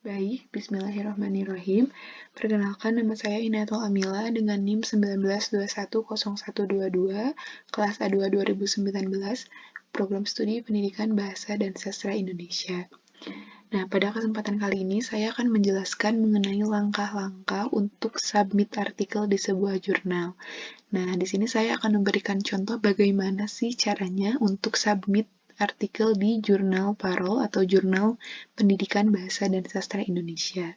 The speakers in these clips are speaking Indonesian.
Baik, bismillahirrahmanirrahim. Perkenalkan, nama saya Inayatul Amila dengan NIM 19210122, kelas A2 2019, Program Studi Pendidikan Bahasa dan Sastra Indonesia. Nah, pada kesempatan kali ini saya akan menjelaskan mengenai langkah-langkah untuk submit artikel di sebuah jurnal. Nah, di sini saya akan memberikan contoh bagaimana sih caranya untuk submit artikel di jurnal Parol atau Jurnal Pendidikan Bahasa dan Sastra Indonesia.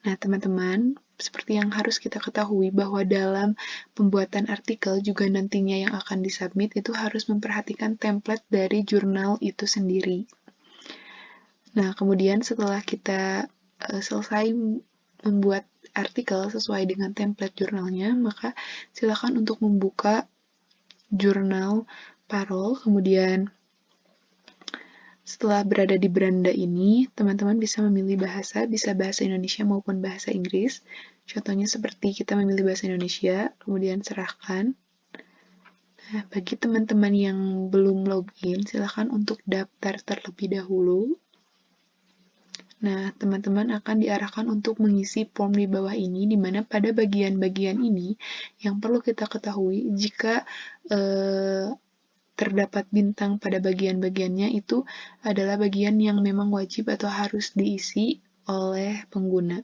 Nah, teman-teman, seperti yang harus kita ketahui bahwa dalam pembuatan artikel juga nantinya yang akan disubmit itu harus memperhatikan template dari jurnal itu sendiri. Nah, kemudian setelah kita selesai membuat artikel sesuai dengan template jurnalnya, maka silakan untuk membuka jurnal Parol, kemudian setelah berada di beranda ini, teman-teman bisa memilih bahasa, bisa bahasa Indonesia maupun bahasa Inggris. Contohnya seperti kita memilih bahasa Indonesia, kemudian serahkan. Nah, bagi teman-teman yang belum login, silakan untuk daftar terlebih dahulu. Nah, teman-teman akan diarahkan untuk mengisi form di bawah ini, di mana pada bagian-bagian ini yang perlu kita ketahui jika terdapat bintang pada bagian-bagiannya itu adalah bagian yang memang wajib atau harus diisi oleh pengguna.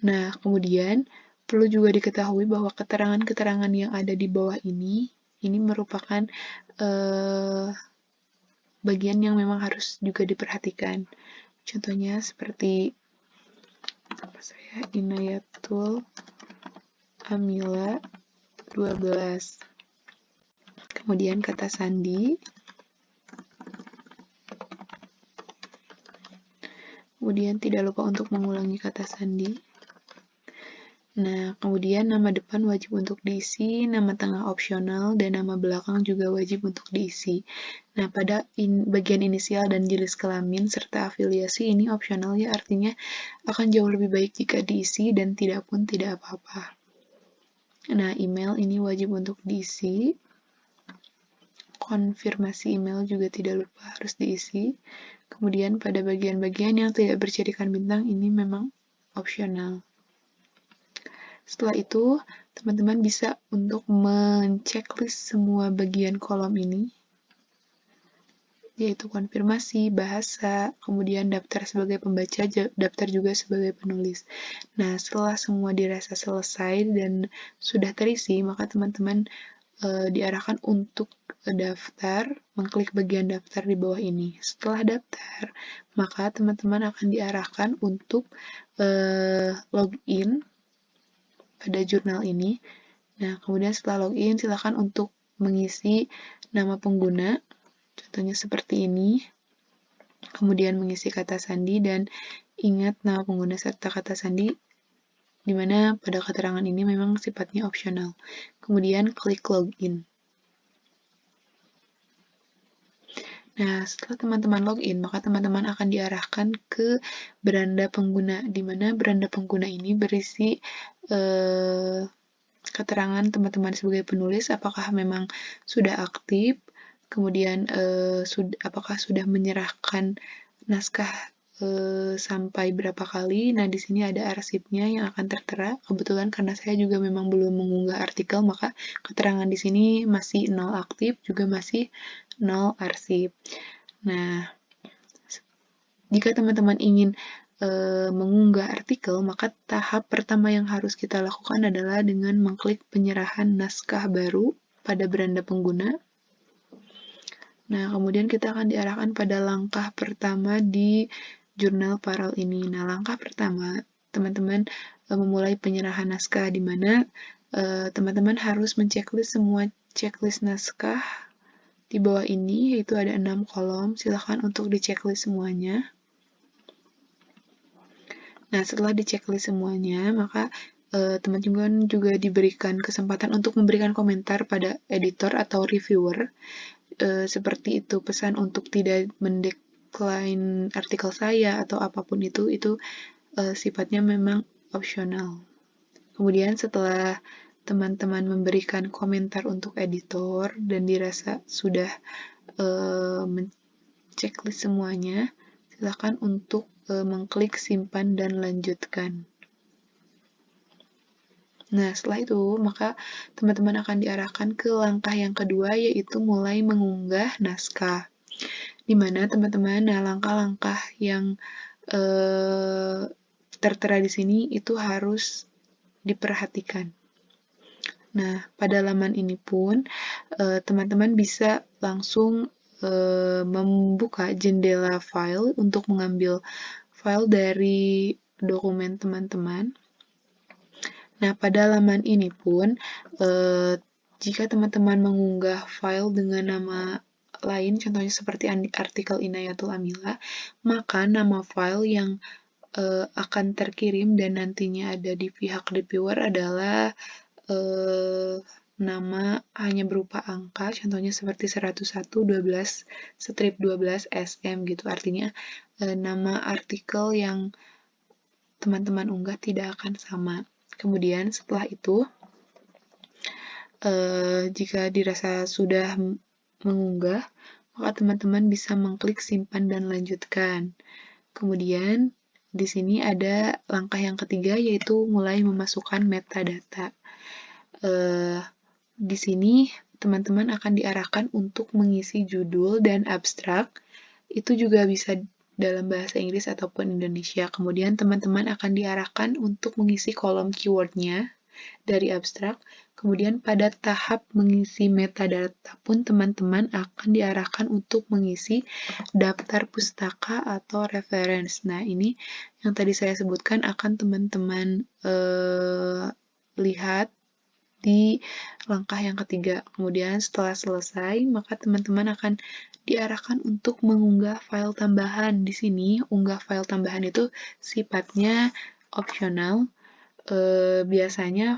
Nah, kemudian perlu juga diketahui bahwa keterangan-keterangan yang ada di bawah ini merupakan bagian yang memang harus juga diperhatikan. Contohnya seperti saya Inayatul Amila 12. Kemudian kata sandi. Kemudian tidak lupa untuk mengulangi kata sandi. Nah, kemudian nama depan wajib untuk diisi, nama tengah opsional, dan nama belakang juga wajib untuk diisi. Nah, pada bagian inisial dan jenis kelamin serta afiliasi ini opsional ya, artinya akan jauh lebih baik jika diisi dan tidak pun tidak apa-apa. Nah, email ini wajib untuk diisi. Konfirmasi email juga tidak lupa harus diisi. Kemudian pada bagian-bagian yang tidak bercirikan bintang ini memang opsional. Setelah itu, teman-teman bisa untuk menceklis semua bagian kolom ini, yaitu konfirmasi, bahasa, kemudian daftar sebagai pembaca, daftar juga sebagai penulis. Nah, setelah semua dirasa selesai dan sudah terisi, maka teman-teman diarahkan untuk daftar, mengklik bagian daftar di bawah ini. Setelah daftar, maka teman-teman akan diarahkan untuk login pada jurnal ini. Nah, kemudian setelah login, silakan untuk mengisi nama pengguna, contohnya seperti ini. Kemudian mengisi kata sandi dan ingat nama pengguna serta kata sandi, di mana pada keterangan ini memang sifatnya opsional. Kemudian klik login. Nah, setelah teman-teman login, maka teman-teman akan diarahkan ke beranda pengguna, di mana beranda pengguna ini berisi keterangan teman-teman sebagai penulis, apakah memang sudah aktif, kemudian apakah sudah menyerahkan naskah sampai berapa kali. Nah, di sini ada arsipnya yang akan tertera. Kebetulan karena saya juga memang belum mengunggah artikel, maka keterangan di sini masih 0 aktif, juga masih 0 arsip. Nah, jika teman-teman ingin mengunggah artikel, maka tahap pertama yang harus kita lakukan adalah dengan mengklik penyerahan naskah baru pada beranda pengguna. Nah, kemudian kita akan diarahkan pada langkah pertama di jurnal Parol ini. Nah, langkah pertama, teman-teman memulai penyerahan naskah, di mana teman-teman harus menceklis semua checklist naskah di bawah ini, yaitu ada 6 kolom. Silakan untuk diceklis semuanya. Nah, setelah diceklis semuanya, maka teman-teman juga diberikan kesempatan untuk memberikan komentar pada editor atau reviewer. Seperti itu, pesan untuk tidak mendecline artikel saya atau apapun itu sifatnya memang opsional. Kemudian setelah teman-teman memberikan komentar untuk editor dan dirasa sudah menceklis semuanya, silakan untuk mengklik simpan dan lanjutkan. Nah, setelah itu, maka teman-teman akan diarahkan ke langkah yang kedua, yaitu mulai mengunggah naskah. Di mana teman-teman, nah langkah-langkah yang tertera di sini itu harus diperhatikan. Nah, pada laman ini pun, teman-teman bisa langsung membuka jendela file untuk mengambil file dari dokumen teman-teman. Nah, pada laman ini pun, jika teman-teman mengunggah file dengan nama lain, contohnya seperti artikel Inayatul Amila, maka nama file yang akan terkirim dan nantinya ada di pihak reviewer adalah nama hanya berupa angka, contohnya seperti 101 12 strip 12 SM gitu. Artinya nama artikel yang teman-teman unggah tidak akan sama. Kemudian setelah itu, jika dirasa sudah mengunggah, maka teman-teman bisa mengklik simpan dan lanjutkan. Kemudian di sini ada langkah yang ketiga, yaitu mulai memasukkan metadata. Di sini teman-teman akan diarahkan untuk mengisi judul dan abstrak. Itu juga bisa dalam bahasa Inggris ataupun Indonesia. Kemudian teman-teman akan diarahkan untuk mengisi kolom keywordnya dari abstrak. Kemudian pada tahap mengisi metadata pun teman-teman akan diarahkan untuk mengisi daftar pustaka atau reference. Nah, ini yang tadi saya sebutkan akan teman-teman lihat di langkah yang ketiga. Kemudian setelah selesai, maka teman-teman akan diarahkan untuk mengunggah file tambahan. Di sini, unggah file tambahan itu sifatnya opsional. Biasanya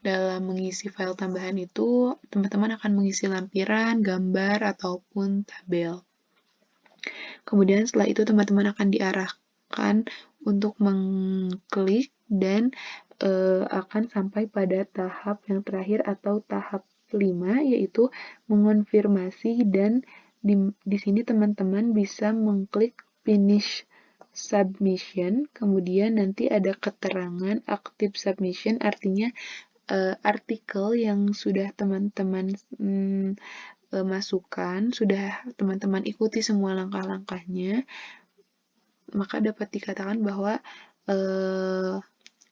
dalam mengisi file tambahan itu, teman-teman akan mengisi lampiran, gambar, ataupun tabel. Kemudian setelah itu teman-teman akan diarahkan untuk mengklik dan akan sampai pada tahap yang terakhir atau tahap 5, yaitu mengonfirmasi, dan di sini teman-teman bisa mengklik finish submission. Kemudian nanti ada keterangan active submission, artinya artikel yang sudah teman-teman masukkan, sudah teman-teman ikuti semua langkah-langkahnya, maka dapat dikatakan bahwa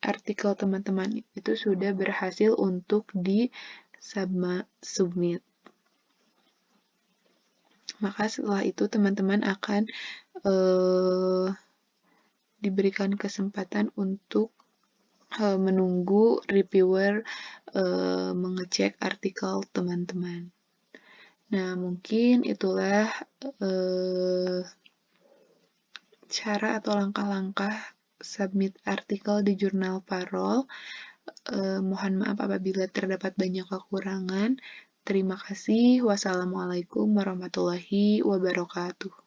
artikel teman-teman itu sudah berhasil untuk di submit. Maka setelah itu teman-teman akan diberikan kesempatan untuk menunggu reviewer mengecek artikel teman-teman. Nah, mungkin itulah cara atau langkah-langkah submit artikel di jurnal Parol. Mohon maaf apabila terdapat banyak kekurangan. Terima kasih. Wassalamualaikum warahmatullahi wabarakatuh.